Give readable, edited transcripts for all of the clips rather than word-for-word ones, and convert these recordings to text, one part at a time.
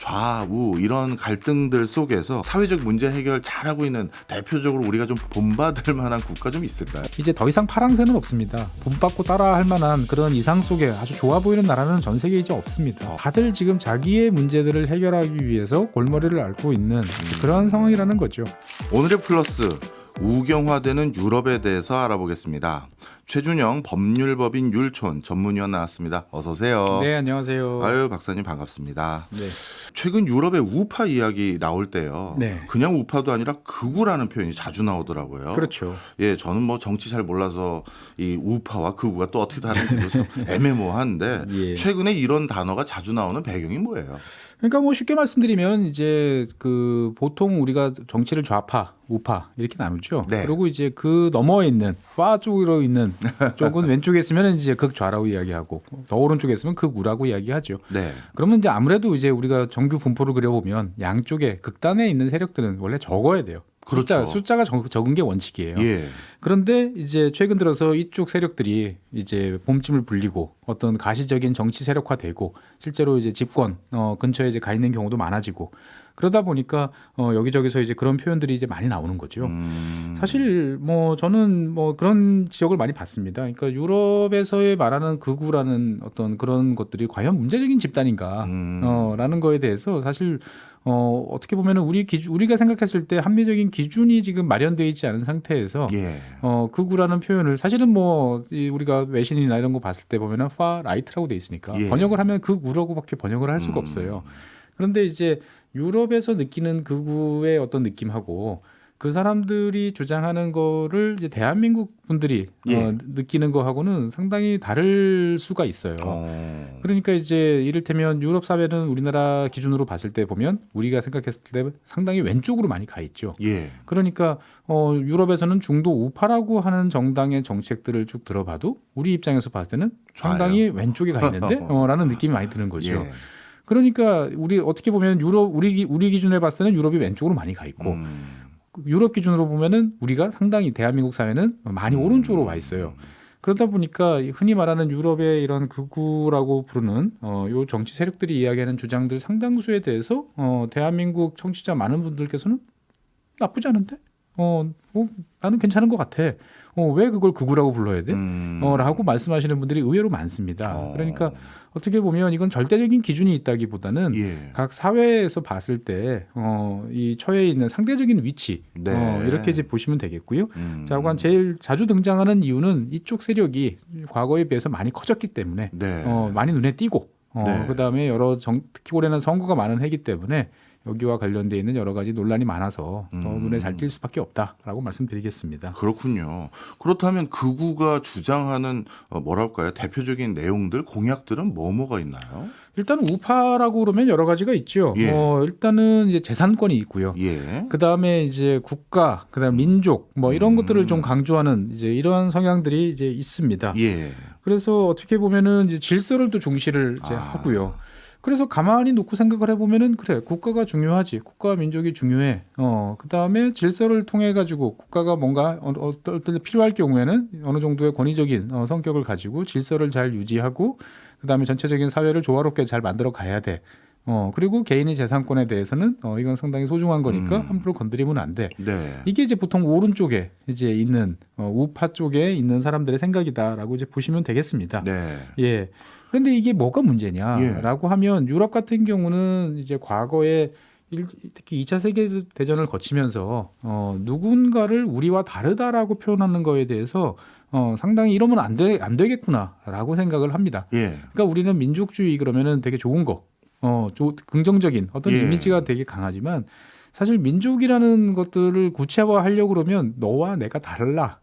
좌우 이런 갈등들 속에서 사회적 문제 해결 잘하고 있는 대표적으로 우리가 좀 본받을 만한 국가 좀 있을까요? 이제 더 이상 파랑새는 없습니다. 본받고 따라할 만한 그런 이상 속에 아주 좋아 보이는 나라는 전 세계에 이제 없습니다. 다들 지금 자기의 문제들을 해결하기 위해서 골머리를 앓고 있는 그러한 상황이라는 거죠. 오늘의 플러스 우경화되는 유럽에 대해서 알아보겠습니다. 최준영 법률법인 율촌 전문위원 나왔습니다. 어서 오세요. 네, 안녕하세요. 아유, 박사님 반갑습니다. 네. 최근 유럽의 우파 이야기 나올 때요. 네. 그냥 우파도 아니라 극우라는 표현이 자주 나오더라고요. 그렇죠. 예, 저는 뭐 정치 잘 몰라서 이 우파와 극우가 또 어떻게 다른지도 좀 애매모호한데 예. 최근에 이런 단어가 자주 나오는 배경이 뭐예요? 그러니까 뭐 쉽게 말씀드리면 이제 그 보통 우리가 정치를 좌파, 우파 이렇게 나누죠. 네. 그리고 이제 그 너머에 있는 파 쪽으로 있는 쪽은 왼쪽에 있으면 이제 극좌라고 이야기하고 더 오른쪽에 있으면 극우라고 이야기하죠. 네. 그러면 이제 아무래도 이제 우리가 정규 분포를 그려보면 양쪽에 극단에 있는 세력들은 원래 적어야 돼요. 그렇죠. 숫자가 적은 게 원칙이에요. 예. 그런데 이제 최근 들어서 이쪽 세력들이 이제 봄짐을 불리고 어떤 가시적인 정치 세력화되고 실제로 이제 집권 근처에 이제 가 있는 경우도 많아지고 그러다 보니까 여기저기서 이제 그런 표현들이 이제 많이 나오는 거죠. 사실 뭐 저는 뭐 그런 지적을 많이 받습니다. 그러니까 유럽에서의 말하는 극우라는 어떤 그런 것들이 과연 문제적인 집단인가 라는 거에 대해서 사실 어떻게 보면은 우리가 생각했을 때 합리적인 기준이 지금 마련되어 있지 않은 상태에서 예. 극우라는 표현을 사실은 뭐 우리가 외신이나 이런 거 봤을 때 보면은 far right라고 돼 있으니까 예. 번역을 하면 극우라고밖에 번역을 할 수가 없어요. 그런데 이제 유럽에서 느끼는 극우의 어떤 느낌하고 그 사람들이 주장하는 거를 이제 대한민국 분들이 예. 느끼는 거하고는 상당히 다를 수가 있어요. 그러니까 이제 이를테면 유럽 사회는 우리나라 기준으로 봤을 때 보면 우리가 생각했을 때 상당히 왼쪽으로 많이 가 있죠. 예. 그러니까 유럽에서는 중도 우파라고 하는 정당의 정책들을 쭉 들어봐도 우리 입장에서 봤을 때는 상당히 왼쪽에 가 있는데 라는 느낌이 많이 드는 거죠. 예. 그러니까 우리 어떻게 보면 우리 기준에 봤을 때는 유럽이 왼쪽으로 많이 가 있고 유럽 기준으로 보면은 우리가 상당히 대한민국 사회는 많이 오른쪽으로 와 있어요. 그러다 보니까 흔히 말하는 유럽의 이런 극우라고 부르는 요 정치 세력들이 이야기하는 주장들 상당수에 대해서 대한민국 청취자 많은 분들께서는 나쁘지 않은데 나는 괜찮은 것 같아. 왜 그걸 극우라고 불러야 돼? 라고 말씀하시는 분들이 의외로 많습니다. 그러니까 어떻게 보면 이건 절대적인 기준이 있다기보다는 예. 각 사회에서 봤을 때 이 처해 있는 상대적인 위치 네. 이렇게 이제 보시면 되겠고요. 자, 그건 제일 자주 등장하는 이유는 이쪽 세력이 과거에 비해서 많이 커졌기 때문에 네. 많이 눈에 띄고 네. 그다음에 특히 올해는 선거가 많은 해기 때문에 여기와 관련되어 있는 여러 가지 논란이 많아서 더 눈에 잘 띌 수밖에 없다라고 말씀드리겠습니다. 그렇군요. 그렇다면 극우가 주장하는 뭐랄까요? 대표적인 내용들, 공약들은 뭐가 있나요? 일단 우파라고 그러면 여러 가지가 있죠. 예. 일단은 이제 재산권이 있고요. 예. 그다음에 이제 국가, 그다음 민족 뭐 이런 것들을 좀 강조하는 이제 이러한 성향들이 이제 있습니다. 예. 그래서 어떻게 보면은 이제 질서를 또 중시를 이제 하고요. 그래서 가만히 놓고 생각을 해보면은 그래 국가가 중요하지, 국가와 민족이 중요해. 그다음에 질서를 통해 가지고 국가가 뭔가 어떨 때 필요할 경우에는 어느 정도의 권위적인 성격을 가지고 질서를 잘 유지하고 그다음에 전체적인 사회를 조화롭게 잘 만들어 가야 돼. 그리고 개인의 재산권에 대해서는 이건 상당히 소중한 거니까 함부로 건드리면 안 돼. 네. 이게 이제 보통 오른쪽에 이제 있는 우파 쪽에 있는 사람들의 생각이다라고 이제 보시면 되겠습니다. 네. 예. 그런데 이게 뭐가 문제냐라고 하면 유럽 같은 경우는 이제 과거에 특히 2차 세계대전을 거치면서 누군가를 우리와 다르다라고 표현하는 거에 대해서 상당히 이러면 안 되겠구나라고 생각을 합니다. 예. 그러니까 우리는 민족주의 그러면은 되게 좋은 거, 긍정적인 어떤 예. 이미지가 되게 강하지만 사실 민족이라는 것들을 구체화하려고 그러면 너와 내가 달라.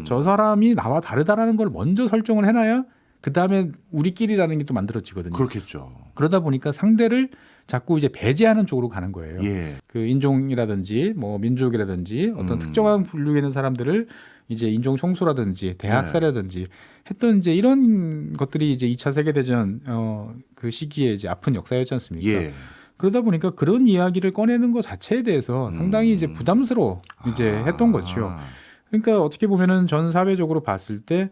저 사람이 나와 다르다라는 걸 먼저 설정을 해놔야 그 다음에 우리끼리라는 게 또 만들어지거든요. 그렇겠죠. 그러다 보니까 상대를 자꾸 이제 배제하는 쪽으로 가는 거예요. 예. 그 인종이라든지 뭐 민족이라든지 어떤 특정한 분류에 있는 사람들을 이제 인종 청소라든지 대학살이라든지 했던 이제 이런 것들이 이제 2차 세계대전 그 시기에 이제 아픈 역사였지 않습니까? 예. 그러다 보니까 그런 이야기를 꺼내는 것 자체에 대해서 상당히 이제 부담스러워 이제 했던 거죠. 그러니까 어떻게 보면은 전 사회적으로 봤을 때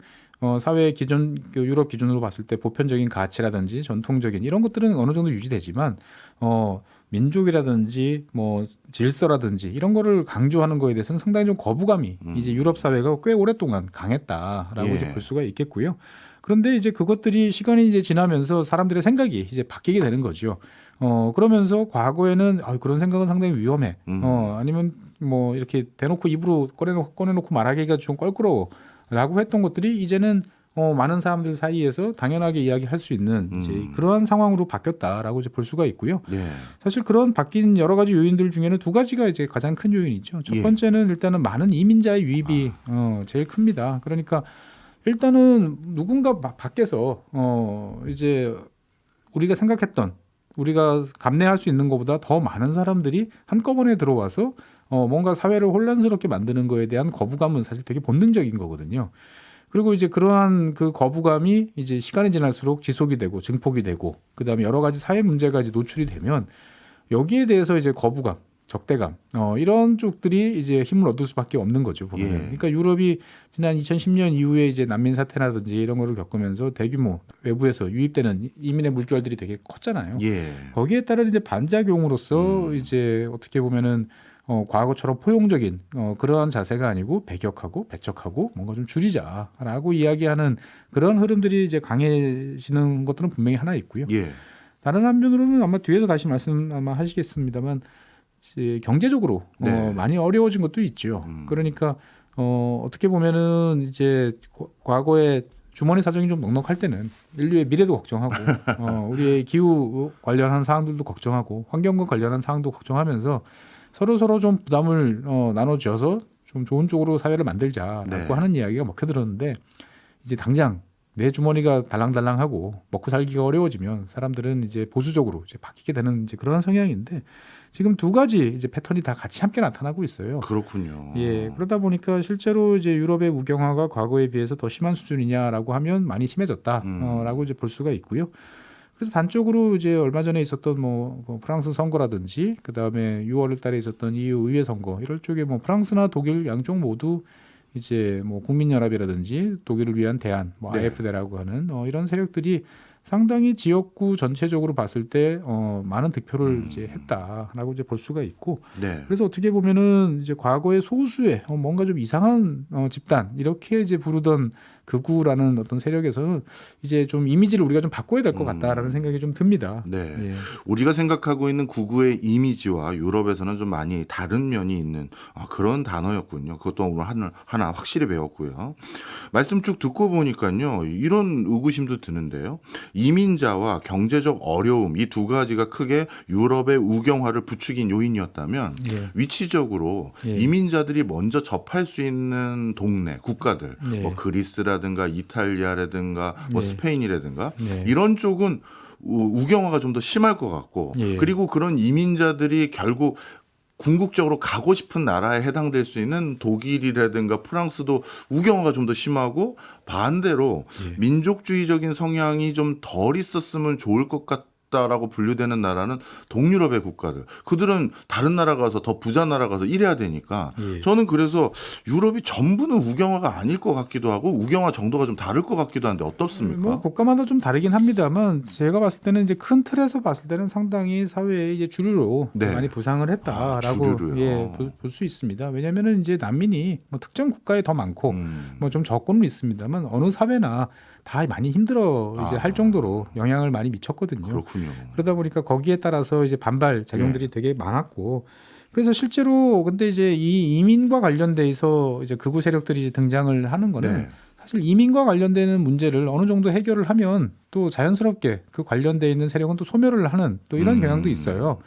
사회 기준 유럽 기준으로 봤을 때 보편적인 가치라든지 전통적인 이런 것들은 어느 정도 유지되지만 민족이라든지 뭐 질서라든지 이런 거를 강조하는 거에 대해서는 상당히 좀 거부감이 이제 유럽 사회가 꽤 오랫동안 강했다라고 예. 이제 볼 수가 있겠고요. 그런데 이제 그것들이 시간이 이제 지나면서 사람들의 생각이 이제 바뀌게 되는 거죠. 그러면서 과거에는 그런 생각은 상당히 위험해. 아니면 뭐 이렇게 대놓고 입으로 꺼내놓고 말하기가 좀 껄끄러워라고 했던 것들이 이제는 많은 사람들 사이에서 당연하게 이야기할 수 있는 이제 그러한 상황으로 바뀌었다라고 이제 볼 수가 있고요. 예. 사실 그런 바뀐 여러 가지 요인들 중에는 두 가지가 이제 가장 큰 요인이죠. 첫 예. 번째는 일단은 많은 이민자의 유입이 제일 큽니다. 그러니까 일단은 누군가 밖에서 이제 우리가 생각했던 우리가 감내할 수 있는 것보다 더 많은 사람들이 한꺼번에 들어와서 뭔가 사회를 혼란스럽게 만드는 거에 대한 거부감은 사실 되게 본능적인 거거든요. 그리고 이제 그러한 그 거부감이 이제 시간이 지날수록 지속이 되고 증폭이 되고 그다음에 여러 가지 사회 문제가 이제 노출이 되면 여기에 대해서 이제 거부감, 적대감 이런 쪽들이 이제 힘을 얻을 수밖에 없는 거죠. 보면. 예. 그러니까 유럽이 지난 2010년 이후에 이제 난민 사태라든지 이런 거를 겪으면서 대규모 외부에서 유입되는 이민의 물결들이 되게 컸잖아요. 예. 거기에 따른 이제 반작용으로서 이제 어떻게 보면은 과거처럼 포용적인 그러한 자세가 아니고 배격하고 배척하고 뭔가 좀 줄이자라고 이야기하는 그런 흐름들이 이제 강해지는 것들은 분명히 하나 있고요. 예. 다른 한면으로는 아마 뒤에서 다시 말씀 아마 하시겠습니다만 이제 경제적으로 네. 많이 어려워진 것도 있죠. 그러니까 어떻게 보면은 이제 과거에 주머니 사정이 좀 넉넉할 때는 인류의 미래도 걱정하고 우리의 기후 관련한 사항들도 걱정하고 환경과 관련한 사항도 걱정하면서 서로 좀 부담을 나눠줘서 좀 좋은 쪽으로 사회를 만들자라고 네. 하는 이야기가 먹혀들었는데 이제 당장 내 주머니가 달랑달랑하고 먹고 살기가 어려워지면 사람들은 이제 보수적으로 이제 바뀌게 되는 이제 그런 성향인데 지금 두 가지 이제 패턴이 다 같이 함께 나타나고 있어요. 그렇군요. 예, 그러다 보니까 실제로 이제 유럽의 우경화가 과거에 비해서 더 심한 수준이냐라고 하면 많이 심해졌다라고 이제 볼 수가 있고요. 그래서 단적으로 이제 얼마 전에 있었던 뭐 프랑스 선거라든지 그 다음에 6월달에 있었던 EU 의회 선거 이럴 쪽에 뭐 프랑스나 독일 양쪽 모두 이제 뭐 국민연합이라든지 독일을 위한 대안, 뭐 네. AfD라고 하는 이런 세력들이 상당히 지역구 전체적으로 봤을 때 많은 득표를 이제 했다라고 이제 볼 수가 있고 네. 그래서 어떻게 보면은 이제 과거의 소수의 뭔가 좀 이상한 집단 이렇게 이제 부르던 극우라는 어떤 세력에서는 이제 좀 이미지를 우리가 좀 바꿔야 될 것 같다라는 생각이 좀 듭니다. 네. 예. 우리가 생각하고 있는 구구의 이미지와 유럽에서는 좀 많이 다른 면이 있는 그런 단어였군요. 그것도 오늘 하나 확실히 배웠고요. 말씀 쭉 듣고 보니까요. 이런 의구심도 드는데요. 이민자와 경제적 어려움 이 두 가지가 크게 유럽의 우경화를 부추긴 요인이었다면 예. 위치적으로 예. 이민자들이 먼저 접할 수 있는 동네, 국가들, 네. 뭐 그리스라든가 이탈리아라든가 뭐 네. 스페인이라든가 네. 이런 쪽은 우경화가 좀 더 심할 것 같고 예. 그리고 그런 이민자들이 결국 궁극적으로 가고 싶은 나라에 해당될 수 있는 독일이라든가 프랑스도 우경화가 좀 더 심하고 반대로 예. 민족주의적인 성향이 좀 덜 있었으면 좋을 것 같다라고 분류되는 나라는 동유럽의 국가들. 그들은 다른 나라 가서 더 부자 나라 가서 일해야 되니까 예. 저는 그래서 유럽이 전부는 우경화가 아닐 것 같기도 하고 우경화 정도가 좀 다를 것 같기도 한데 어떻습니까? 뭐 국가마다 좀 다르긴 합니다만 제가 봤을 때는 이제 큰 틀에서 봤을 때는 상당히 사회의 이제 주류로 네. 많이 부상을 했다라고 주류로요. 볼 수 있습니다. 왜냐하면은 이제 난민이 뭐 특정 국가에 더 많고 뭐 좀 적고는 있습니다만 어느 사회나 다 많이 힘들어 이제 할 정도로 영향을 많이 미쳤거든요. 그렇군요. 그러다 보니까 거기에 따라서 이제 반발 작용들이 되게 많았고 그래서 실제로 근데 이제 이 이민과 관련돼서 이제 극우 세력들이 이제 등장을 하는 거는 네. 사실 이민과 관련되는 문제를 어느 정도 해결을 하면 또 자연스럽게 그 관련돼 있는 세력은 또 소멸을 하는 또 이런 경향도 있어요.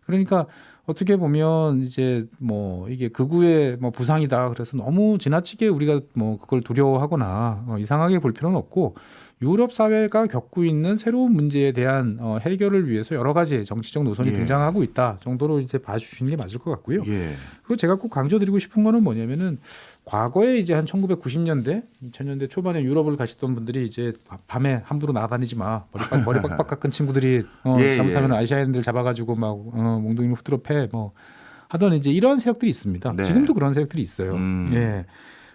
그러니까 어떻게 보면 이제 뭐 이게 극우의 뭐 부상이다 그래서 너무 지나치게 우리가 뭐 그걸 두려워하거나 이상하게 볼 필요는 없고 유럽 사회가 겪고 있는 새로운 문제에 대한 해결을 위해서 여러 가지 정치적 노선이 예. 등장하고 있다 정도로 이제 봐주시는 게 맞을 것 같고요. 예. 그리고 제가 꼭 강조드리고 싶은 거는 뭐냐면은 과거에 이제 한 1990년대, 2000년대 초반에 유럽을 가시던 분들이 이제 밤에 함부로 나가다니지 마. 머리 빡빡 깎은 친구들이 예, 잘못하면 예. 아시아인들 잡아가지고 막 몽둥이로 후드로 패 뭐 하던 이제 이런 세력들이 있습니다. 네. 지금도 그런 세력들이 있어요. 음. 예.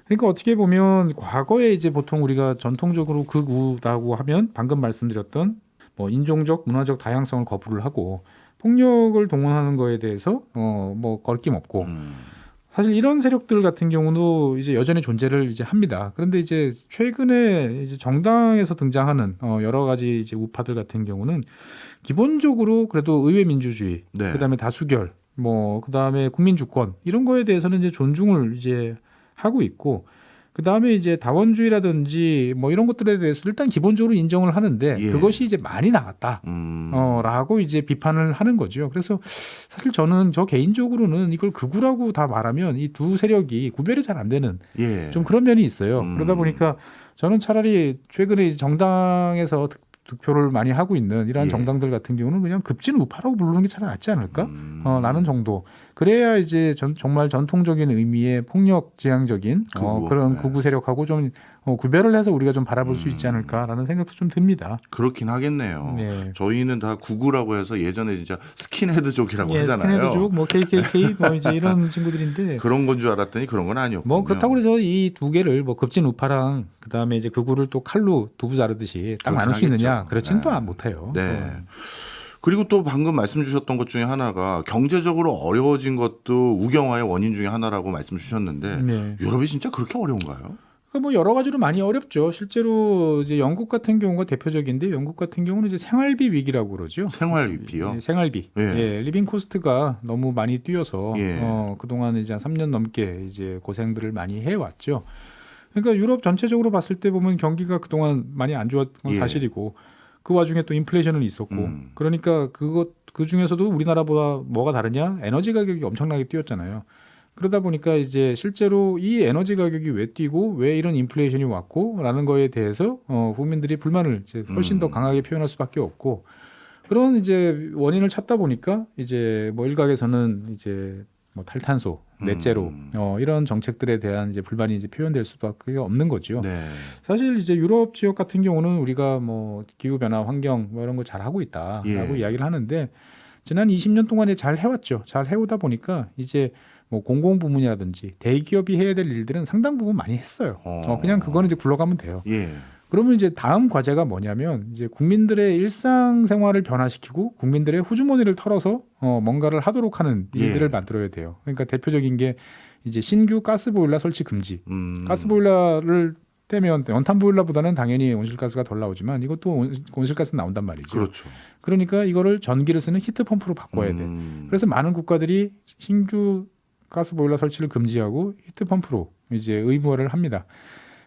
그러니까 어떻게 보면 과거에 이제 보통 우리가 전통적으로 극우라고 하면 방금 말씀드렸던 뭐 인종적, 문화적 다양성을 거부를 하고 폭력을 동원하는 거에 대해서 뭐 거리낌 없고 사실 이런 세력들 같은 경우도 이제 여전히 존재를 이제 합니다. 그런데 이제 최근에 이제 정당에서 등장하는 여러 가지 이제 우파들 같은 경우는 기본적으로 그래도 의회 민주주의, 네. 그다음에 다수결, 뭐 그다음에 국민 주권 이런 거에 대해서는 이제 존중을 이제 하고 있고 그다음에 이제 다원주의라든지 뭐 이런 것들에 대해서 일단 기본적으로 인정을 하는데 예. 그것이 이제 많이 나갔다. 라고 이제 비판을 하는 거죠. 그래서 사실 저는 저 개인적으로는 이걸 극우라고 다 말하면 이 두 세력이 구별이 잘 안 되는 예. 좀 그런 면이 있어요. 그러다 보니까 저는 차라리 최근에 이제 정당에서 득표를 많이 하고 있는 이러한 예. 정당들 같은 경우는 그냥 급진 우파라고 부르는 게 차라리 낫지 않을까? 라는 정도. 그래야 이제 정말 전통적인 의미의 폭력 지향적인 극우. 그런 네. 극우 세력하고 좀 구별을 해서 우리가 좀 바라볼 수 있지 않을까라는 생각도 좀 듭니다. 그렇긴 하겠네요. 네. 저희는 다 구구라고 해서 예전에 진짜 스킨헤드족이라고 예, 하잖아요. 스킨헤드족, 뭐 KKK, 뭐 이제 이런 친구들인데 그런 건 줄 알았더니 그런 건 아니었군요. 뭐 그렇다고 해서 이 두 개를 뭐 급진 우파랑 그다음에 이제 극우를 또 칼로 두부 자르듯이 딱 그렇긴 나눌 수 있느냐? 하겠죠. 그렇지는 네. 또 못해요. 네. 그리고 또 방금 말씀 주셨던 것 중에 하나가 경제적으로 어려워진 것도 우경화의 원인 중에 하나라고 말씀 주셨는데 네. 유럽이 진짜 그렇게 어려운가요? 그러니까 뭐 여러 가지로 많이 어렵죠. 실제로 이제 영국 같은 경우가 대표적인데 영국 같은 경우는 이제 생활비 위기라고 그러죠. 생활비요? 예, 생활비. 예. 예, 리빙 코스트가 너무 많이 뛰어서 예. 그동안 이제 한 3년 넘게 이제 고생들을 많이 해왔죠. 그러니까 유럽 전체적으로 봤을 때 보면 경기가 그동안 많이 안 좋았던 건 예. 사실이고 그 와중에 또 인플레이션은 있었고 그러니까 그 중에서도 우리나라보다 뭐가 다르냐? 에너지 가격이 엄청나게 뛰었잖아요. 그러다 보니까 이제 실제로 이 에너지 가격이 왜 뛰고 왜 이런 인플레이션이 왔고라는 거에 대해서 국민들이 불만을 이제 훨씬 더 강하게 표현할 수밖에 없고 그런 이제 원인을 찾다 보니까 이제 뭐 일각에서는 이제 뭐 탈탄소, 넷제로 이런 정책들에 대한 이제 불만이 이제 표현될 수밖에 없는 거죠. 네. 사실 이제 유럽 지역 같은 경우는 우리가 뭐 기후 변화, 환경 뭐 이런 거 잘 하고 있다라고 예. 이야기를 하는데 지난 20년 동안에 잘 해왔죠. 잘 해오다 보니까 이제 뭐 공공 부문이라든지 대기업이 해야 될 일들은 상당 부분 많이 했어요. 그냥 그거는 이제 굴러가면 돼요. 예. 그러면 이제 다음 과제가 뭐냐면 이제 국민들의 일상생활을 변화시키고 국민들의 호주머니를 털어서 뭔가를 하도록 하는 일들을 예. 만들어야 돼요. 그러니까 대표적인 게 이제 신규 가스보일러 설치 금지. 음. 가스보일러를 떼면 연탄 보일러보다는 당연히 온실가스가 덜 나오지만 이것도 온실가스 나온단 말이죠. 그렇죠. 그러니까 이거를 전기를 쓰는 히트펌프로 바꿔야 돼. 그래서 많은 국가들이 신규 가스보일러 설치를 금지하고 히트펌프로 이제 의무화를 합니다.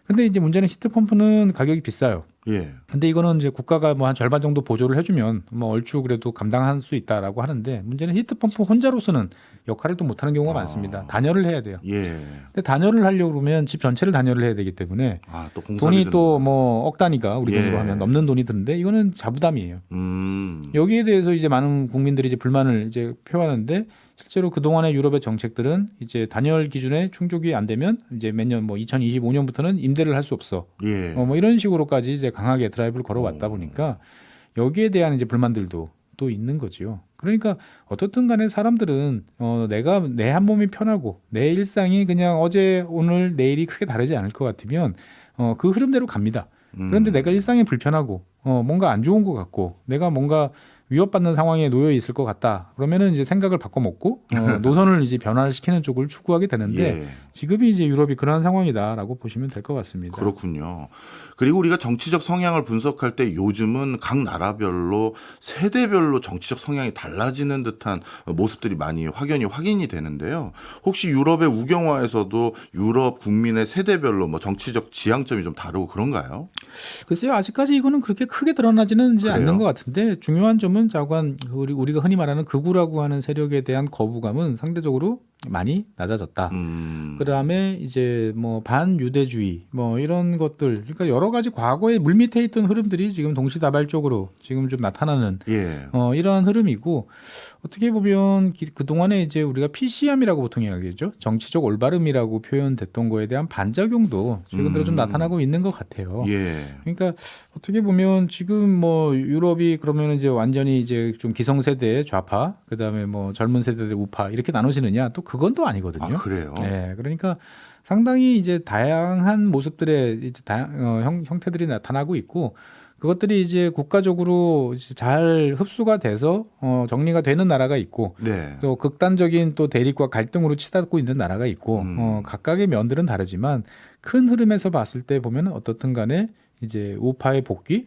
근데 이제 문제는 히트펌프는 가격이 비싸요. 예. 근데 이거는 이제 국가가 뭐 한 절반 정도 보조를 해주면 뭐 얼추 그래도 감당할 수 있다라고 하는데 문제는 히트펌프 혼자로서는 역할을 또 못하는 경우가 많습니다. 단열을 해야 돼요. 예. 근데 단열을 하려고 그러면 집 전체를 단열을 해야 되기 때문에 또 돈이 또 뭐 억 단위가 우리 예. 돈으로 하면 넘는 돈이 드는데 이거는 자부담이에요. 여기에 대해서 이제 많은 국민들이 이제 불만을 이제 표하는데 실제로 그동안의 유럽의 정책들은 이제 단열 기준에 충족이 안 되면 이제 매년 뭐 2025년부터는 임대를 할 수 없어. 예. 뭐 이런 식으로까지 이제 강하게 드라이브를 걸어왔다 보니까 여기에 대한 이제 불만들도 또 있는 거죠. 그러니까 어떻든 간에 사람들은 내가 내 한 몸이 편하고 내 일상이 그냥 어제 오늘 내일이 크게 다르지 않을 것 같으면 그 흐름대로 갑니다. 그런데 내가 일상이 불편하고 뭔가 안 좋은 것 같고 내가 뭔가 위협받는 상황에 놓여 있을 것 같다. 그러면은 이제 생각을 바꿔먹고 노선을 이제 변화를 시키는 쪽을 추구하게 되는데 예. 지금이 이제 유럽이 그러한 상황이다라고 보시면 될 것 같습니다. 그렇군요. 그리고 우리가 정치적 성향을 분석할 때 요즘은 각 나라별로 세대별로 정치적 성향이 달라지는 듯한 모습들이 많이 확인이 되는데요. 혹시 유럽의 우경화에서도 유럽 국민의 세대별로 뭐 정치적 지향점이 좀 다르고 그런가요? 글쎄요, 아직까지 이거는 그렇게 크게 드러나지는 이제 그래요? 않는 것 같은데 중요한 점은 자관 우리가 흔히 말하는 극우라고 하는 세력에 대한 거부감은 상대적으로 많이 낮아졌다. 그다음에 이제 뭐 반유대주의 뭐 이런 것들, 그러니까 여러 가지 과거에 물밑에 있던 흐름들이 지금 동시다발적으로 지금 좀 나타나는 예. 이러한 흐름이고 어떻게 보면 그동안에 이제 우리가 PC함이라고 보통 이야기하죠. 정치적 올바름이라고 표현됐던 거에 대한 반작용도 최근 들어 좀 나타나고 있는 것 같아요. 예. 그러니까 어떻게 보면 지금 뭐 유럽이 그러면 이제 완전히 이제 좀 기성세대의 좌파, 그다음에 뭐 젊은 세대의 우파 이렇게 나눠지느냐? 또 그건 또 아니거든요. 아, 그래요? 네, 그러니까 상당히 이제 다양한 모습들의 이제 형태들이 나타나고 있고 그것들이 이제 국가적으로 이제 잘 흡수가 돼서 정리가 되는 나라가 있고 네. 또 극단적인 또 대립과 갈등으로 치닫고 있는 나라가 있고 각각의 면들은 다르지만 큰 흐름에서 봤을 때 보면 어떻든 간에 이제 우파의 복귀,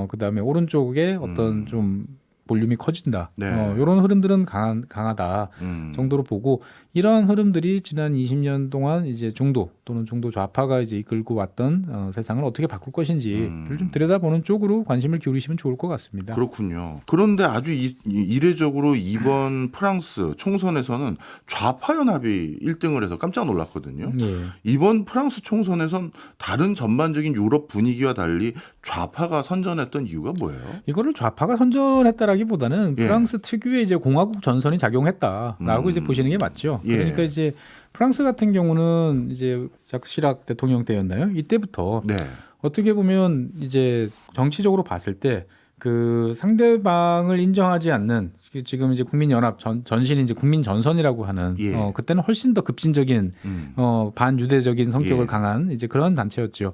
그다음에 오른쪽에 어떤 좀 볼륨이 커진다. 네. 이런 흐름들은 강하다 정도로 보고 이러한 흐름들이 지난 20년 동안 이제 중도 또는 중도 좌파가 이제 이끌고 왔던 세상을 어떻게 바꿀 것인지를 좀 들여다보는 쪽으로 관심을 기울이시면 좋을 것 같습니다. 그렇군요. 그런데 아주 이례적으로 이번 프랑스 총선에서는 좌파 연합이 1등을 해서 깜짝 놀랐거든요. 예. 이번 프랑스 총선에선 다른 전반적인 유럽 분위기와 달리 좌파가 선전했던 이유가 뭐예요? 이거를 좌파가 선전했다라기보다는 예. 프랑스 특유의 이제 공화국 전선이 작용했다라고 이제 보시는 게 맞죠. 예. 그러니까 이제 프랑스 같은 경우는 이제 자크 시락 대통령 때였나요? 이때부터 네. 어떻게 보면 이제 정치적으로 봤을 때 그 상대방을 인정하지 않는 지금 이제 국민연합 전신이 이제 국민전선이라고 하는 예. 그때는 훨씬 더 급진적인 반유대적인 성격을 예. 강한 이제 그런 단체였죠.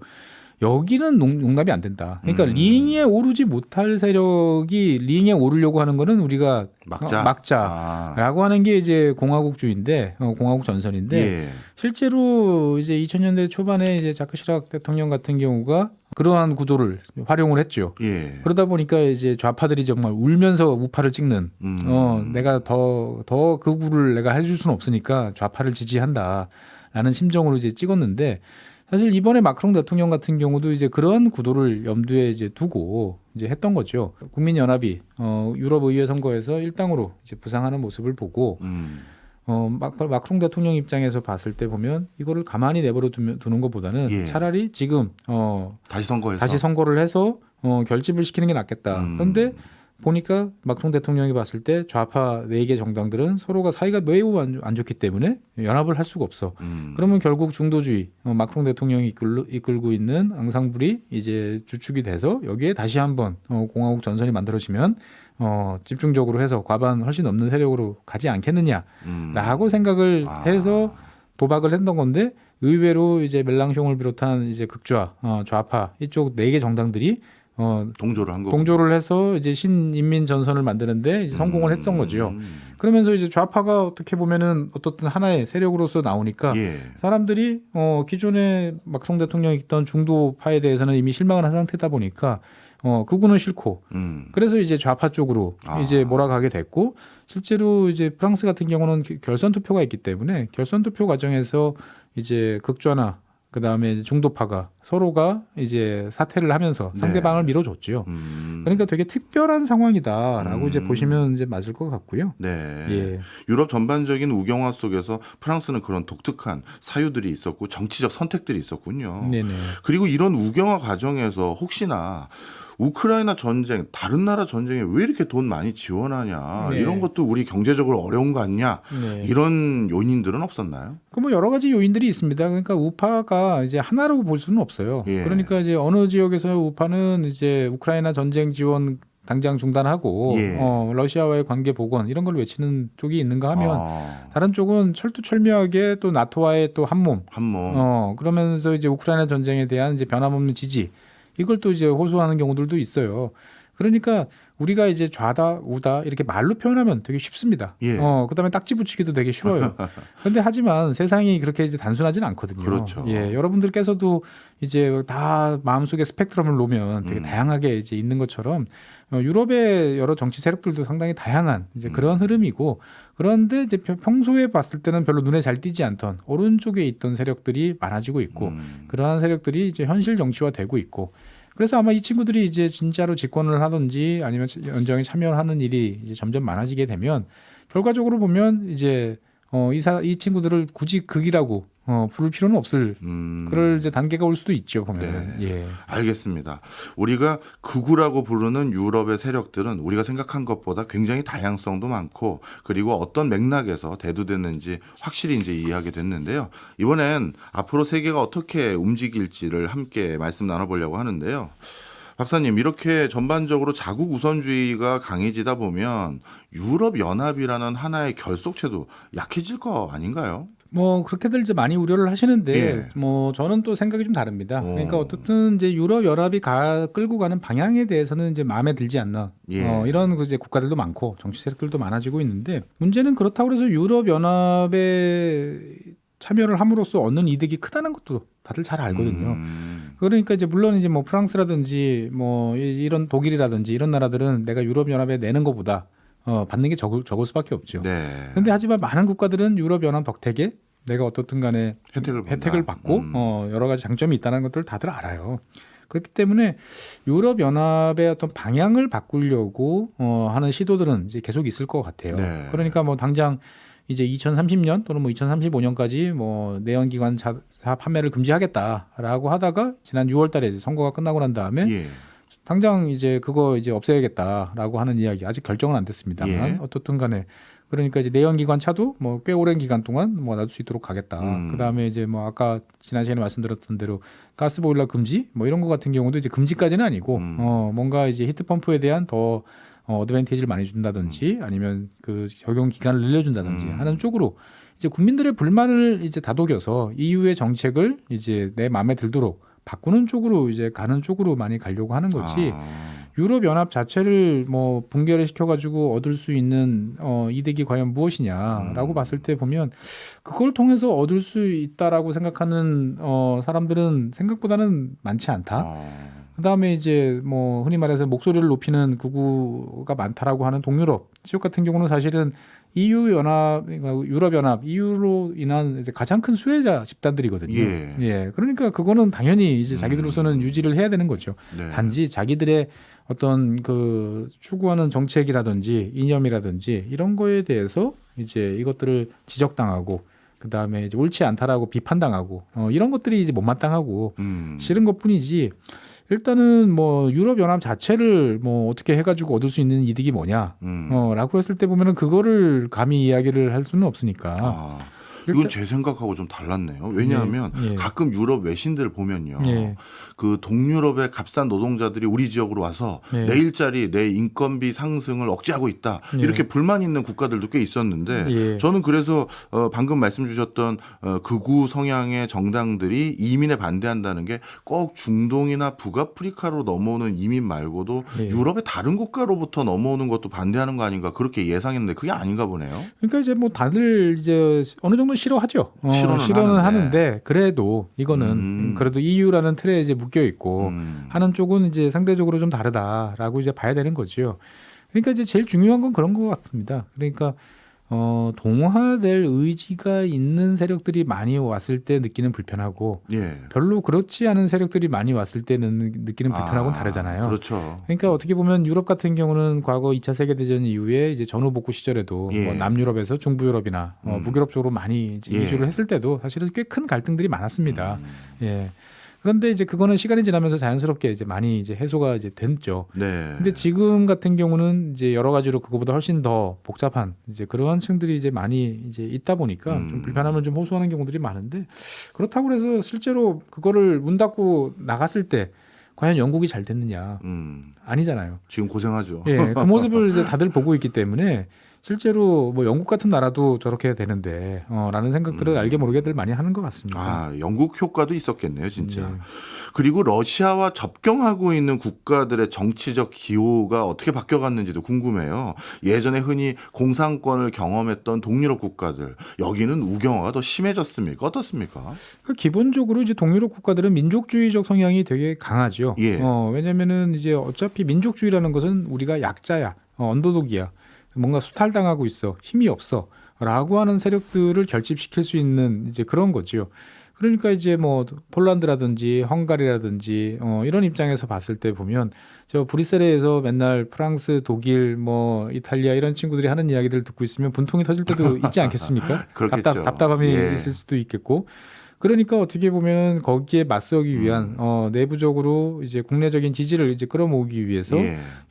여기는 용납이 안 된다. 그러니까 음. 링에 오르지 못할 세력이 링에 오르려고 하는 거는 우리가 막자라고 하는 게 이제 공화국주의인데 공화국 전선인데 예. 실제로 이제 2000년대 초반에 이제 자크 시락 대통령 같은 경우가 그러한 구도를 활용을 했죠. 예. 그러다 보니까 이제 좌파들이 정말 울면서 우파를 찍는 내가 더 극우를 내가 해줄 수는 없으니까 좌파를 지지한다라는 심정으로 이제 찍었는데 사실 이번에 마크롱 대통령 같은 경우도 이제 그런 구도를 염두에 이제 두고 이제 했던 거죠. 국민연합이 유럽 의회 선거에서 일당으로 이제 부상하는 모습을 보고 마크롱 대통령 입장에서 봤을 때 보면 이거를 가만히 내버려 두는 것보다는 예. 차라리 지금 다시 선거를 해서 결집을 시키는 게 낫겠다. 그런데 보니까 마크롱 대통령이 봤을 때 좌파 4개 정당들은 서로가 사이가 매우 안 좋기 때문에 연합을 할 수가 없어. 그러면 결국 중도주의 마크롱 대통령이 이끌고 있는 앙상블이 이제 주축이 돼서 여기에 다시 한번 공화국 전선이 만들어지면 집중적으로 해서 과반 훨씬 넘는 세력으로 가지 않겠느냐라고 생각을 해서 도박을 했던 건데 의외로 이제 멜랑숑을 비롯한 이제 극좌 좌파 이쪽 4개 정당들이 동조를 한 거고. 동조를 해서 이제 신인민 전선을 만드는데 이제 성공을 했던 거죠. 그러면서 이제 좌파가 어떻게 보면은 어떻든 하나의 세력으로서 나오니까 예. 사람들이 기존에 막성 대통령이 있던 중도파에 대해서는 이미 실망을 한 상태다 보니까 그구는 싫고 그래서 이제 좌파 쪽으로 이제 몰아가게 됐고 실제로 이제 프랑스 같은 경우는 결선 투표가 있기 때문에 결선 투표 과정에서 이제 극좌나 그 다음에 중도파가 서로가 이제 사퇴를 하면서 상대방을 밀어줬죠. 그러니까 되게 특별한 상황이다라고 이제 보시면 이제 맞을 것 같고요. 네. 예. 유럽 전반적인 우경화 속에서 프랑스는 그런 독특한 사유들이 있었고 정치적 선택들이 있었군요. 네네. 그리고 이런 우경화 과정에서 혹시나 우크라이나 전쟁, 다른 나라 전쟁에 왜 이렇게 돈 많이 지원하냐 네. 이런 것도 우리 경제적으로 어려운 거 아니냐 네. 이런 요인들은 없었나요? 그 뭐 여러 가지 요인들이 있습니다. 그러니까 우파가 이제 하나로 볼 수는 없어요. 예. 그러니까 이제 어느 지역에서 우파는 이제 우크라이나 전쟁 지원 당장 중단하고 예. 러시아와의 관계 복원 이런 걸 외치는 쪽이 있는가 하면 다른 쪽은 철두철미하게 또 나토와의 또 한몸 그러면서 이제 우크라이나 전쟁에 대한 이제 변함없는 지지 이걸 또 이제 호소하는 경우들도 있어요. 그러니까 우리가 이제 좌다 우다 이렇게 말로 표현하면 되게 쉽습니다. 예. 그다음에 딱지 붙이기도 되게 쉬워요. 그런데 하지만 세상이 그렇게 이제 단순하진 않거든요. 그렇죠. 예, 여러분들께서도 이제 다 마음속에 스펙트럼을 놓으면 되게 다양하게 이제 있는 것처럼 유럽의 여러 정치 세력들도 상당히 다양한 이제 그런 흐름이고 그런데 이제 평소에 봤을 때는 별로 눈에 잘 띄지 않던 오른쪽에 있던 세력들이 많아지고 있고 그러한 세력들이 이제 현실 정치화되고 있고 그래서 아마 이 친구들이 이제 진짜로 집권을 하든지 아니면 연정에 참여하는 일이 이제 점점 많아지게 되면 결과적으로 보면 이제 이 친구들을 굳이 극이라고 부를 필요는 없을 그럴 이제 단계가 올 수도 있죠 보면. 네. 예. 알겠습니다. 우리가 극우라고 부르는 유럽의 세력들은 우리가 생각한 것보다 굉장히 다양성도 많고 그리고 어떤 맥락에서 대두됐는지 확실히 이제 이해하게 됐는데요. 이번엔 앞으로 세계가 어떻게 움직일지를 함께 말씀 나눠보려고 하는데요. 박사님, 이렇게 전반적으로 자국 우선주의가 강해지다 보면 유럽 연합이라는 하나의 결속체도 약해질 거 아닌가요? 뭐 그렇게들 이제 많이 우려를 하시는데 예. 뭐 저는 또 생각이 좀 다릅니다. 오. 그러니까 어떻든 이제 유럽 연합이 끌고 가는 방향에 대해서는 이제 마음에 들지 않나 예. 이런 그 이제 국가들도 많고 정치 세력들도 많아지고 있는데 문제는 그렇다고 해서 유럽 연합에 참여를 함으로써 얻는 이득이 크다는 것도 다들 잘 알거든요. 그러니까 이제 물론 이제 뭐 프랑스라든지 뭐 이런 독일이라든지 이런 나라들은 내가 유럽 연합에 내는 것보다 받는 게 적을 수밖에 없죠. 네. 그런데 하지만 많은 국가들은 유럽 연합 덕택에 내가 어떻든 간에 혜택을 받고 여러 가지 장점이 있다는 것들을 다들 알아요. 그렇기 때문에 유럽 연합의 어떤 방향을 바꾸려고 하는 시도들은 이제 계속 있을 것 같아요. 네. 그러니까 뭐 당장 이제 2030년 또는 뭐 2035년까지 뭐 내연기관차 판매를 금지하겠다라고 하다가 지난 6월달에 이제 선거가 끝나고 난 다음에 예. 당장 이제 그거 이제 없애야겠다라고 하는 이야기 아직 결정은 안 됐습니다만 예. 어떻든 간에 그러니까 이제 내연기관 차도 뭐 꽤 오랜 기간 동안 뭐 놔둘 수 있도록 가겠다. 그다음에 이제 뭐 아까 지난 시간에 말씀드렸던 대로 가스 보일러 금지 뭐 이런 거 같은 경우도 이제 금지까지는 아니고 뭔가 이제 히트펌프에 대한 더 어드밴티지를 많이 준다든지 아니면 그 적용 기간을 늘려준다든지 하는 쪽으로 이제 국민들의 불만을 이제 다독여서 EU의 정책을 이제 내 마음에 들도록 바꾸는 쪽으로 이제 가는 쪽으로 많이 가려고 하는 거지. 유럽 연합 자체를 뭐 붕괴를 시켜가지고 얻을 수 있는 이득이 과연 무엇이냐라고 봤을 때 보면 그걸 통해서 얻을 수 있다라고 생각하는 사람들은 생각보다는 많지 않다. 그다음에 이제 뭐 흔히 말해서 목소리를 높이는 극우가 많다라고 하는 동유럽 지역 같은 경우는 사실은 EU 연합, 그러니까 유럽 연합, EU로 인한 이제 가장 큰 수혜자 집단들이거든요. 예. 그러니까 그거는 당연히 이제 자기들로서는 유지를 해야 되는 거죠. 네. 단지 자기들의 어떤 그 추구하는 정책이라든지 이념이라든지 이런 거에 대해서 이제 이것들을 지적당하고 그 다음에 이제 옳지 않다라고 비판당하고 이런 것들이 이제 못마땅하고 싫은 것뿐이지. 일단은 뭐 유럽 연합 자체를 뭐 어떻게 해가지고 얻을 수 있는 이득이 뭐냐, 라고 했을 때 보면은 그거를 감히 이야기를 할 수는 없으니까. 이건 제 생각하고 좀 달랐네요. 왜냐하면 가끔 유럽 외신들 보면요. 그 동유럽의 값싼 노동자들이 우리 지역으로 와서 내 일자리, 내 인건비 상승을 억제하고 있다. 이렇게 불만 있는 국가들도 꽤 있었는데 저는 그래서 방금 말씀 주셨던 극우 성향의 정당들이 이민에 반대한다는 게 꼭 중동이나 북아프리카로 넘어오는 이민 말고도 유럽의 다른 국가로부터 넘어오는 것도 반대하는 거 아닌가 그렇게 예상했는데 그게 아닌가 보네요. 그러니까 이제 뭐 다들 이제 어느 정도 싫어하죠. 싫어는 하는데 그래도 이거는 그래도 EU라는 틀에 이제 묶여 있고 하는 쪽은 이제 상대적으로 좀 다르다라고 이제 봐야 되는 거죠. 그러니까 이제 제일 중요한 건 그런 것 같습니다. 그러니까 동화될 의지가 있는 세력들이 많이 왔을 때 느끼는 불편하고 별로 그렇지 않은 세력들이 많이 왔을 때는 느끼는 불편하고는 다르잖아요. 그렇죠. 그러니까 어떻게 보면 유럽 같은 경우는 과거 2차 세계대전 이후에 이제 전후 복구 시절에도 뭐 남유럽에서 중부유럽이나 북유럽 쪽으로 많이 이제 이주를 했을 때도 사실은 꽤 큰 갈등들이 많았습니다. 그런데 이제 그거는 시간이 지나면서 자연스럽게 이제 많이 이제 해소가 이제 됐죠. 근데 지금 같은 경우는 이제 여러 가지로 그거보다 훨씬 더 복잡한 이제 그러한 층들이 이제 많이 이제 있다 보니까 좀 불편함을 좀 호소하는 경우들이 많은데 그렇다고 해서 실제로 그거를 문 닫고 나갔을 때 과연 영국이 잘 됐느냐? 아니잖아요. 지금 고생하죠. 그 모습을 이제 다들 보고 있기 때문에 실제로 뭐 영국 같은 나라도 저렇게 되는데 라는 생각들을 알게 모르게들 많이 하는 것 같습니다. 영국 효과도 있었겠네요, 진짜. 그리고 러시아와 접경하고 있는 국가들의 정치적 기호가 어떻게 바뀌어갔는지도 궁금해요. 예전에 흔히 공산권을 경험했던 동유럽 국가들, 여기는 우경화가 더 심해졌습니까? 어떻습니까? 기본적으로 이제 동유럽 국가들은 민족주의적 성향이 되게 강하죠. 왜냐면은 이제 어차피 민족주의라는 것은 우리가 약자야, 언더독이야. 뭔가 수탈당하고 있어, 힘이 없어 라고 하는 세력들을 결집시킬 수 있는 이제 그런 거죠. 그러니까 이제 뭐 폴란드라든지 헝가리라든지 이런 입장에서 봤을 때 보면 저 브뤼셀에서 맨날 프랑스, 독일, 뭐 이탈리아 이런 친구들이 하는 이야기들 듣고 있으면 분통이 터질 때도 있지 않겠습니까? 답답함이 있을 수도 있겠고. 그러니까 어떻게 보면 거기에 맞서기 위한 내부적으로 이제 국내적인 지지를 이제 끌어모으기 위해서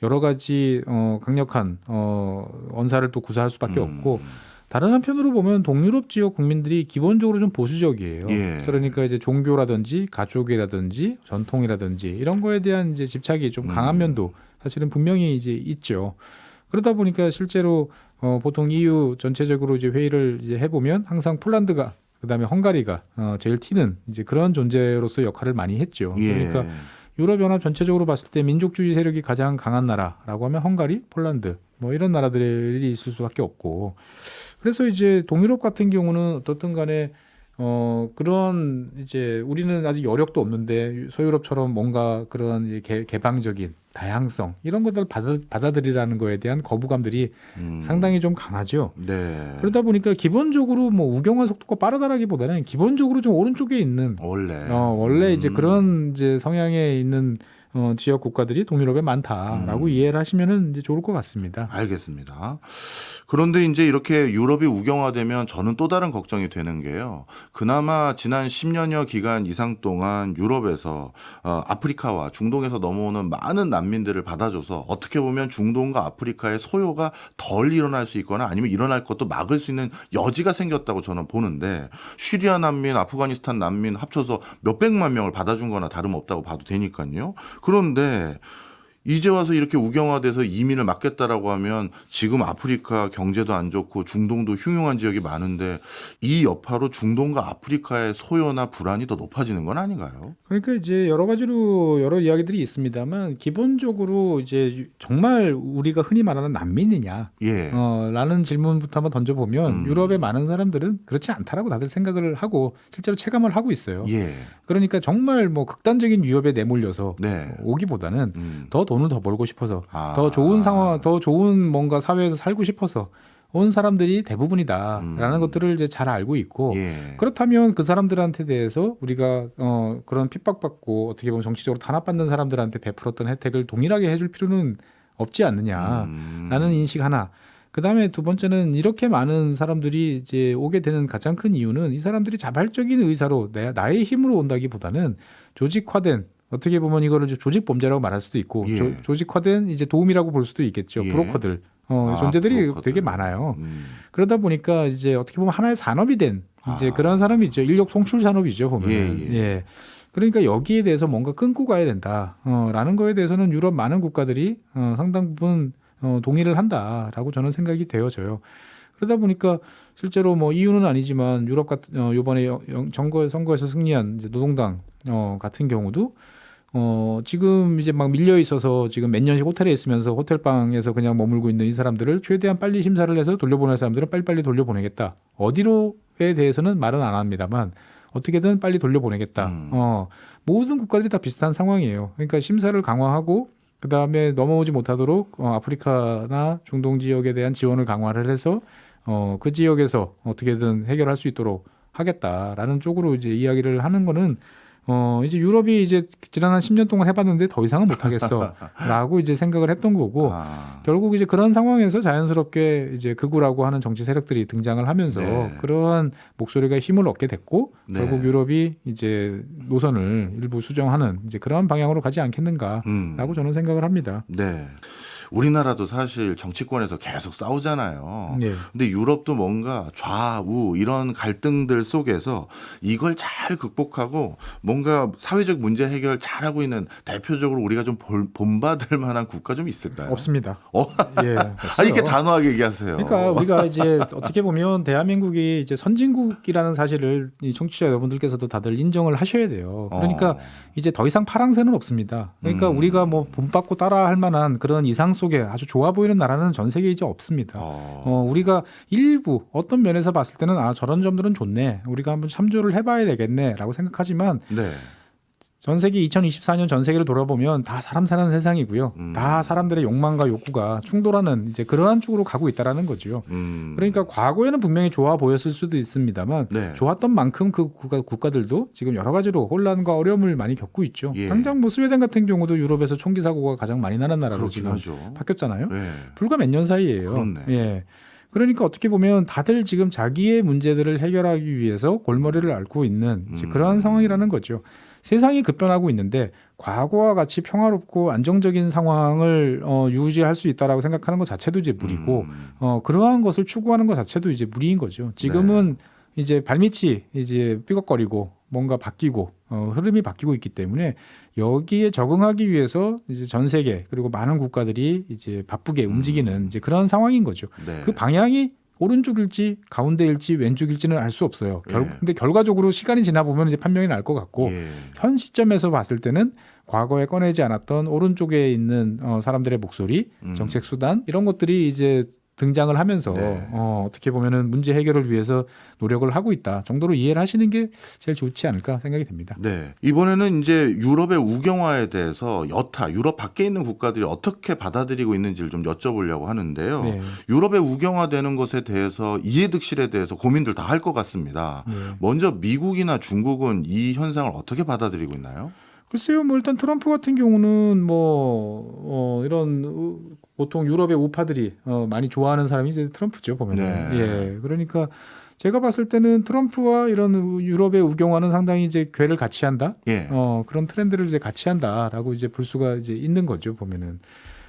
여러 가지 강력한 언사를 또 구사할 수밖에 없고 다른 한편으로 보면 동유럽 지역 국민들이 기본적으로 좀 보수적이에요. 예. 그러니까 이제 종교라든지 가족이라든지 전통이라든지 이런 거에 대한 이제 집착이 좀 강한 면도 사실은 분명히 이제 있죠. 그러다 보니까 실제로 보통 EU 전체적으로 이제 회의를 이제 해보면 항상 폴란드가 그다음에 헝가리가 제일 튀는 이제 그런 존재로서 역할을 많이 했죠. 예. 그러니까 유럽연합 전체적으로 봤을 때 민족주의 세력이 가장 강한 나라라고 하면 헝가리, 폴란드 뭐 이런 나라들이 있을 수밖에 없고 그래서 이제 동유럽 같은 경우는 어떻든 간에 그런 이제 우리는 아직 여력도 없는데 서유럽처럼 뭔가 그런 이제 개방적인 다양성 이런 것들을 받아들이라는 거에 대한 거부감들이 상당히 좀 강하죠. 네. 그러다 보니까 기본적으로 뭐 우경화 속도가 빠르다라기보다는 기본적으로 좀 오른쪽에 있는 원래 이제 그런 이제 성향에 있는 지역 국가들이 동유럽에 많다라고 이해를 하시면은 이제 좋을 것 같습니다. 알겠습니다. 그런데 이제 이렇게 유럽이 우경화되면 저는 또 다른 걱정이 되는 게요. 그나마 지난 10년여 기간 이상 동안 유럽에서 아프리카와 중동에서 넘어오는 많은 난민들을 받아줘서 어떻게 보면 중동과 아프리카의 소요가 덜 일어날 수 있거나 아니면 일어날 것도 막을 수 있는 여지가 생겼다고 저는 보는데 시리아 난민, 아프가니스탄 난민 합쳐서 몇백만 명을 받아준 거나 다름없다고 봐도 되니까요. 그런데 이제 와서 이렇게 우경화돼서 이민을 막겠다라고 하면 지금 아프리카 경제도 안 좋고 중동도 흉흉한 지역이 많은데 이 여파로 중동과 아프리카의 소요나 불안이 더 높아지는 건 아닌가요? 그러니까 이제 여러 가지로 여러 이야기들이 있습니다만 기본적으로 이제 정말 우리가 흔히 말하는 난민이냐 예. 라는 질문부터 한번 던져보면 유럽의 많은 사람들은 그렇지 않다라고 다들 생각을 하고 실제로 체감을 하고 있어요. 예. 그러니까 정말 뭐 극단적인 위협에 내몰려서 네. 오기보다는 더 돈을 더 벌고 싶어서 아. 더 좋은 상황, 더 좋은 뭔가 사회에서 살고 싶어서 온 사람들이 대부분이다라는 것들을 이제 잘 알고 있고 예. 그렇다면 그 사람들한테 대해서 우리가 그런 핍박받고 어떻게 보면 정치적으로 탄압받는 사람들한테 베풀었던 혜택을 동일하게 해줄 필요는 없지 않느냐라는 인식 하나. 그 다음에 두 번째는 이렇게 많은 사람들이 이제 오게 되는 가장 큰 이유는 이 사람들이 자발적인 의사로 나의 힘으로 온다기보다는 조직화된 어떻게 보면 이거를 조직 범죄라고 말할 수도 있고 예. 조직화된 이제 도움이라고 볼 수도 있겠죠. 예. 브로커들 존재들이 브로커들. 되게 많아요. 그러다 보니까 이제 어떻게 보면 하나의 산업이 된 이제 그런 산업이 있죠. 인력 송출 산업이죠 보면. 예. 그러니까 여기에 대해서 뭔가 끊고 가야 된다라는 거에 대해서는 유럽 많은 국가들이 상당 부분 동의를 한다라고 저는 생각이 되어져요. 그러다 보니까 실제로 뭐 EU는 아니지만 유럽 같은 이번에 선거에서 승리한 이제 노동당 같은 경우도 지금 이제 막 밀려 있어서 지금 몇 년씩 호텔에 있으면서 호텔방에서 그냥 머물고 있는 이 사람들을 최대한 빨리 심사를 해서 돌려보낼 사람들은 빨리빨리 돌려보내겠다. 어디로에 대해서는 말은 안 합니다만 어떻게든 빨리 돌려보내겠다. 모든 국가들이 다 비슷한 상황이에요. 그러니까 심사를 강화하고 그 다음에 넘어오지 못하도록 아프리카나 중동 지역에 대한 지원을 강화를 해서 그 지역에서 어떻게든 해결할 수 있도록 하겠다라는 쪽으로 이제 이야기를 하는 거는 이제 유럽이 이제 지난 한 10년 동안 해봤는데 더 이상은 못하겠어라고 이제 생각을 했던 거고 결국 이제 그런 상황에서 자연스럽게 이제 극우라고 하는 정치 세력들이 등장을 하면서 그러한 목소리가 힘을 얻게 됐고 결국 유럽이 이제 노선을 일부 수정하는 이제 그런 방향으로 가지 않겠는가라고 저는 생각을 합니다. 네. 우리나라도 사실 정치권에서 계속 싸우잖아요. 네. 근데 유럽도 뭔가 좌우 이런 갈등들 속에서 이걸 잘 극복하고 뭔가 사회적 문제 해결 잘하고 있는 대표적으로 우리가 좀 본받을 만한 국가 좀 있을까요? 없습니다. 예, 이렇게 단호하게 얘기하세요. 그러니까 우리가 이제 어떻게 보면 대한민국이 이제 선진국이라는 사실을 이 청취자 여러분들께서도 다들 인정을 하셔야 돼요. 그러니까 이제 더 이상 파랑새는 없습니다. 그러니까 우리가 뭐 본받고 따라할 만한 그런 이상 속에 아주 좋아 보이는 나라는 전 세계에 이제 없습니다. 우리가 일부 어떤 면에서 봤을 때는 저런 점들은 좋네. 우리가 한번 참조를 해봐야 되겠네라고 생각하지만 전 세계 2024년 전 세계를 돌아보면 다 사람 사는 세상이고요. 다 사람들의 욕망과 욕구가 충돌하는 이제 그러한 쪽으로 가고 있다라는 거죠. 그러니까 과거에는 분명히 좋아 보였을 수도 있습니다만 좋았던 만큼 그 국가들도 지금 여러 가지로 혼란과 어려움을 많이 겪고 있죠. 당장 뭐 스웨덴 같은 경우도 유럽에서 총기 사고가 가장 많이 나는 나라로 지금 바뀌었잖아요. 불과 몇 년 사이예요. 예. 그러니까 어떻게 보면 다들 지금 자기의 문제들을 해결하기 위해서 골머리를 앓고 있는 그러한 상황이라는 거죠. 세상이 급변하고 있는데 과거와 같이 평화롭고 안정적인 상황을 유지할 수 있다라고 생각하는 것 자체도 이제 무리고 그러한 것을 추구하는 것 자체도 이제 무리인 거죠. 지금은 이제 발밑이 이제 삐걱거리고 뭔가 바뀌고 흐름이 바뀌고 있기 때문에 여기에 적응하기 위해서 이제 전 세계 그리고 많은 국가들이 이제 바쁘게 움직이는 이제 그런 상황인 거죠. 네. 그 방향이 오른쪽일지 가운데일지 왼쪽일지는 알 수 없어요. 근데 결과적으로 시간이 지나 보면 이제 판명이 날 것 같고 현 시점에서 봤을 때는 과거에 꺼내지 않았던 오른쪽에 있는 사람들의 목소리, 정책 수단 이런 것들이 이제 등장을 하면서 어떻게 보면은 문제 해결을 위해서 노력을 하고 있다 정도로 이해를 하시는 게 제일 좋지 않을까 생각이 됩니다. 네. 이번에는 이제 유럽의 우경화에 대해서 여타 유럽 밖에 있는 국가들이 어떻게 받아들이고 있는지를 좀 여쭤보려고 하는데요. 네. 유럽의 우경화되는 것에 대해서 이해득실에 대해서 고민들 다 할 것 같습니다. 네. 먼저 미국이나 중국은 이 현상을 어떻게 받아들이고 있나요? 글쎄요, 뭐 일단 트럼프 같은 경우는 뭐 이런 보통 유럽의 우파들이 많이 좋아하는 사람이 이제 트럼프죠 보면은. 네. 예, 그러니까 제가 봤을 때는 트럼프와 이런 유럽의 우경화는 상당히 이제 궤를 같이 한다. 예. 그런 트렌드를 이제 같이 한다라고 이제 볼 수가 이제 있는 거죠 보면은.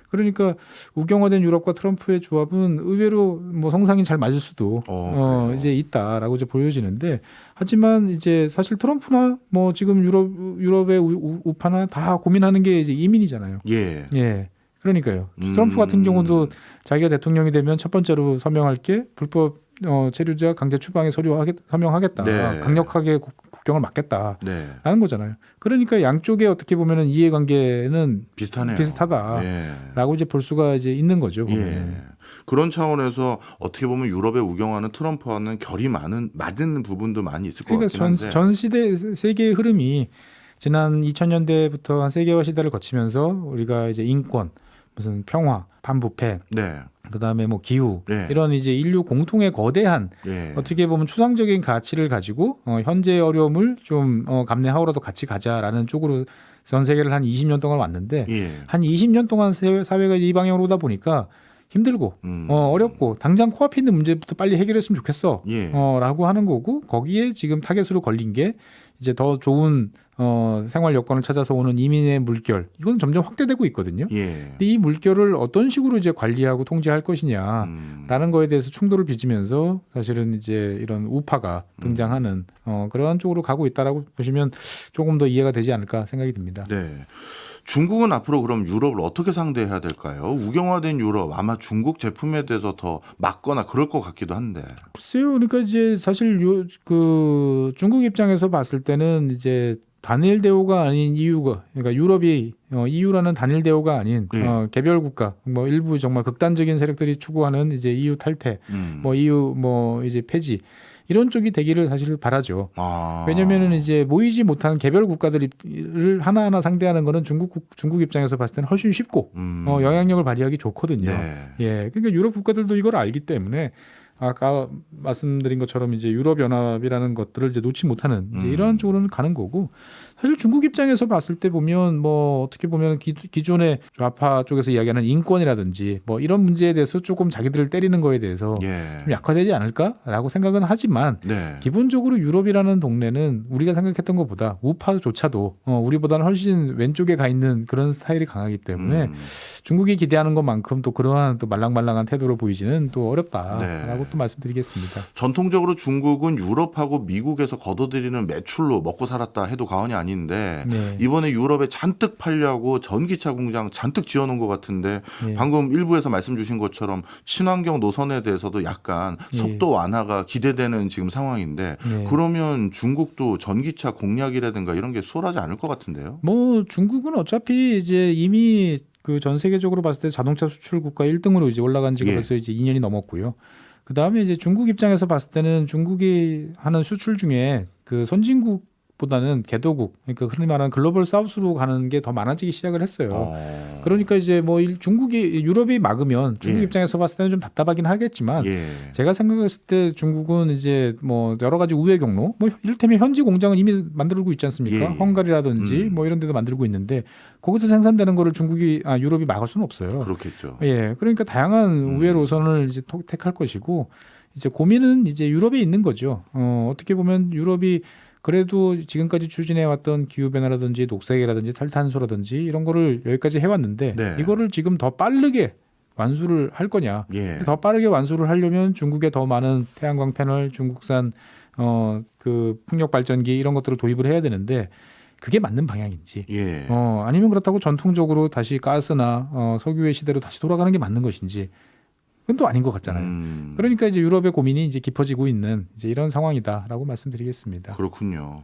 그러니까 우경화된 유럽과 트럼프의 조합은 의외로 뭐 성상이 잘 맞을 수도 이제 있다라고 이제 보여지는데 하지만 이제 사실 트럼프나 뭐 지금 유럽의 우파나 다 고민하는 게 이제 이민이잖아요. 예. 예. 그러니까요. 트럼프 같은 경우도 자기가 대통령이 되면 첫 번째로 서명할 게 불법 체류자 강제 추방에 서명하겠다. 네. 강력하게 국경을 막겠다. 네. 라는 거잖아요. 그러니까 양쪽에 어떻게 보면은 이해관계는 비슷하네요. 비슷하다라고 이제 볼 수가 이제 있는 거죠. 보면. 그런 차원에서 어떻게 보면 유럽의 우경화는 트럼프와는 결이 맞은 부분도 많이 있을 것 같긴 한데. 전 시대 세계의 흐름이 지난 2000년대부터 한 세계화 시대를 거치면서 우리가 이제 인권, 무슨 평화, 반부패, 네. 그다음에 뭐 기후 네. 이런 이제 인류 공통의 거대한 어떻게 보면 추상적인 가치를 가지고 현재의 어려움을 좀 감내하고라도 같이 가자라는 쪽으로 전 세계를 한 20년 동안 왔는데 한 20년 동안 사회가 이 방향으로 오다 보니까 힘들고 어렵고 당장 코앞에 있는 문제부터 빨리 해결했으면 좋겠어 라고 하는 거고 거기에 지금 타겟으로 걸린 게 이제 더 좋은 생활 여건을 찾아서 오는 이민의 물결 이건 점점 확대되고 있거든요. 근데 이 물결을 어떤 식으로 이제 관리하고 통제할 것이냐라는 거에 대해서 충돌을 빚으면서 사실은 이제 이런 우파가 등장하는 그러한 쪽으로 가고 있다라고 보시면 조금 더 이해가 되지 않을까 생각이 듭니다. 네. 중국은 앞으로 그럼 유럽을 어떻게 상대해야 될까요? 우경화된 유럽 아마 중국 제품에 대해서 더 막거나 그럴 것 같기도 한데. 글쎄요. 그러니까 이제 사실 그 중국 입장에서 봤을 때는 이제 단일 대우가 아닌 EU가 그러니까 유럽이 EU라는 단일 대우가 아닌 개별 국가 뭐 일부 정말 극단적인 세력들이 추구하는 이제 EU 탈퇴 뭐 EU 뭐 이제 폐지 이런 쪽이 되기를 사실 바라죠. 왜냐면은 이제 모이지 못한 개별 국가들을 하나하나 상대하는 거는 중국 입장에서 봤을 때는 훨씬 쉽고 영향력을 발휘하기 좋거든요. 예. 그러니까 유럽 국가들도 이걸 알기 때문에 아까 말씀드린 것처럼 이제 유럽 연합이라는 것들을 이제 놓지 못하는 이제 이러한 쪽으로는 가는 거고 사실 중국 입장에서 봤을 때 보면 뭐 어떻게 보면 기존의 좌파 쪽에서 이야기하는 인권이라든지 뭐 이런 문제에 대해서 조금 자기들을 때리는 거에 대해서 좀 약화되지 않을까라고 생각은 하지만 기본적으로 유럽이라는 동네는 우리가 생각했던 것보다 우파조차도 우리보다는 훨씬 왼쪽에 가 있는 그런 스타일이 강하기 때문에 중국이 기대하는 것만큼 또 그러한 또 말랑말랑한 태도를 보이지는 또 어렵다라고 또 말씀드리겠습니다. 전통적으로 중국은 유럽하고 미국에서 걷어들이는 매출로 먹고 살았다 해도 과언이 아닌데 이번에 유럽에 잔뜩 팔려고 전기차 공장 잔뜩 지어놓은 것 같은데 방금 일부에서 말씀 주신 것처럼 친환경 노선에 대해서도 약간 속도 완화가 기대되는 지금 상황인데 그러면 중국도 전기차 공약이라든가 이런 게 수월하지 않을 것 같은데요? 뭐 중국은 어차피 이제 이미 그 전 세계적으로 봤을 때 자동차 수출 국가 1등으로 이제 올라간 지가 벌써 이제 2년이 넘었고요. 그 다음에 이제 중국 입장에서 봤을 때는 중국이 하는 수출 중에 그 선진국보다는 개도국, 그러니까 흔히 말하는 글로벌 사우스로 가는 게 더 많아지기 시작을 했어요. 그러니까 이제 뭐 유럽이 막으면 중국 입장에서 봤을 때는 좀 답답하긴 하겠지만 제가 생각했을 때 중국은 이제 뭐 여러 가지 우회 경로, 뭐 이를테면 현지 공장은 이미 만들고 있지 않습니까? 헝가리라든지 뭐 이런 데도 만들고 있는데 거기서 생산되는 거를 유럽이 막을 수는 없어요. 그렇겠죠. 예, 그러니까 다양한 우회 노선을 이제 택할 것이고 이제 고민은 이제 유럽에 있는 거죠. 어떻게 보면 유럽이 그래도 지금까지 추진해왔던 기후변화라든지 녹색이라든지 탈탄소라든지 이런 거를 여기까지 해왔는데 네. 이거를 지금 더 빠르게 완수를 할 거냐. 예. 더 빠르게 완수를 하려면 중국에 더 많은 태양광 패널, 중국산 그 풍력 발전기 이런 것들을 도입을 해야 되는데 그게 맞는 방향인지 예. 아니면 그렇다고 전통적으로 다시 가스나 석유의 시대로 다시 돌아가는 게 맞는 것인지 그건 또 아닌 것 같잖아요. 그러니까 이제 유럽의 고민이 이제 깊어지고 있는 이제 이런 상황이다라고 말씀드리겠습니다. 그렇군요.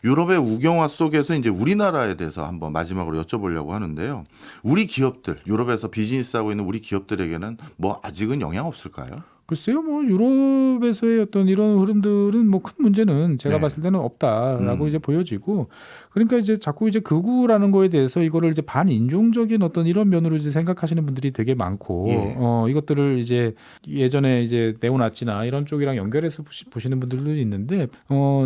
유럽의 우경화 속에서 이제 우리나라에 대해서 한번 마지막으로 여쭤보려고 하는데요. 우리 기업들, 유럽에서 비즈니스하고 있는 우리 기업들에게는 뭐 아직은 영향 없을까요? 글쎄요, 뭐 유럽에서의 어떤 이런 흐름들은 뭐 큰 문제는 제가 네. 봤을 때는 없다라고 이제 보여지고, 그러니까 이제 자꾸 이제 극우라는 거에 대해서 이거를 이제 반인종적인 어떤 이런 면으로 이제 생각하시는 분들이 되게 많고, 예. 이것들을 이제 예전에 이제 네오나치나 이런 쪽이랑 연결해서 보시는 분들도 있는데,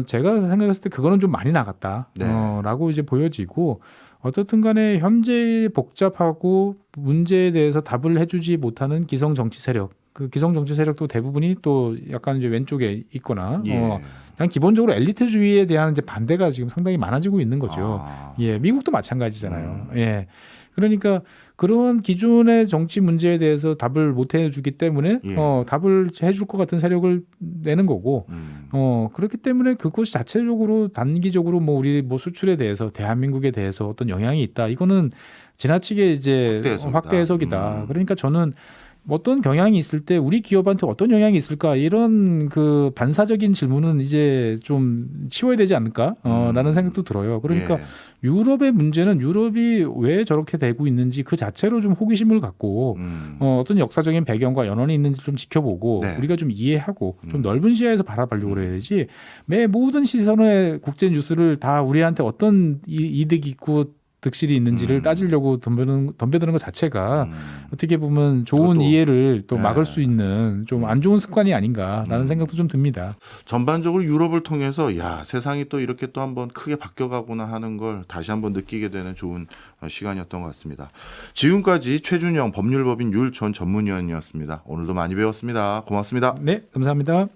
제가 생각했을 때 그거는 좀 많이 나갔다, 네. 라고 이제 보여지고. 어떻든 간에 현재 복잡하고 문제에 대해서 답을 해주지 못하는 기성 정치 세력, 그 기성 정치 세력도 대부분이 또 약간 이제 왼쪽에 있거나, 예. 그냥 기본적으로 엘리트주의에 대한 이제 반대가 지금 상당히 많아지고 있는 거죠. 아. 예, 미국도 마찬가지잖아요. 예. 그러니까 그런 기존의 정치 문제에 대해서 답을 못 해주기 때문에 예. 답을 해줄 것 같은 세력을 내는 거고, 음. 그렇기 때문에 그것이 자체적으로 단기적으로 뭐 우리 뭐 수출에 대해서 대한민국에 대해서 어떤 영향이 있다. 이거는 지나치게 이제 확대 해석이다. 그러니까 저는 어떤 경향이 있을 때 우리 기업한테 어떤 영향이 있을까 이런 그 반사적인 질문은 이제 좀 치워야 되지 않을까 라는 생각도 들어요. 그러니까 예. 유럽의 문제는 유럽이 왜 저렇게 되고 있는지 그 자체로 좀 호기심을 갖고 어떤 역사적인 배경과 연원이 있는지 좀 지켜보고 네. 우리가 좀 이해하고 좀 넓은 시야에서 바라보려고 그래야지 매 모든 시선의 국제 뉴스를 다 우리한테 어떤 이득이 있고 득실이 있는지를 따지려고 덤벼드는 것 자체가 어떻게 보면 좋은 그것도- 이해를 또 네. 막을 수 있는 좀 안 좋은 습관이 아닌가라는 생각도 좀 듭니다. 전반적으로 유럽을 통해서 야 세상이 또 이렇게 또 한번 크게 바뀌어가구나 하는 걸 다시 한번 느끼게 되는 좋은 시간이었던 것 같습니다. 지금까지 최준영 법률법인 율 전 전문위원이었습니다. 오늘도 많이 배웠습니다. 고맙습니다. 네, 감사합니다.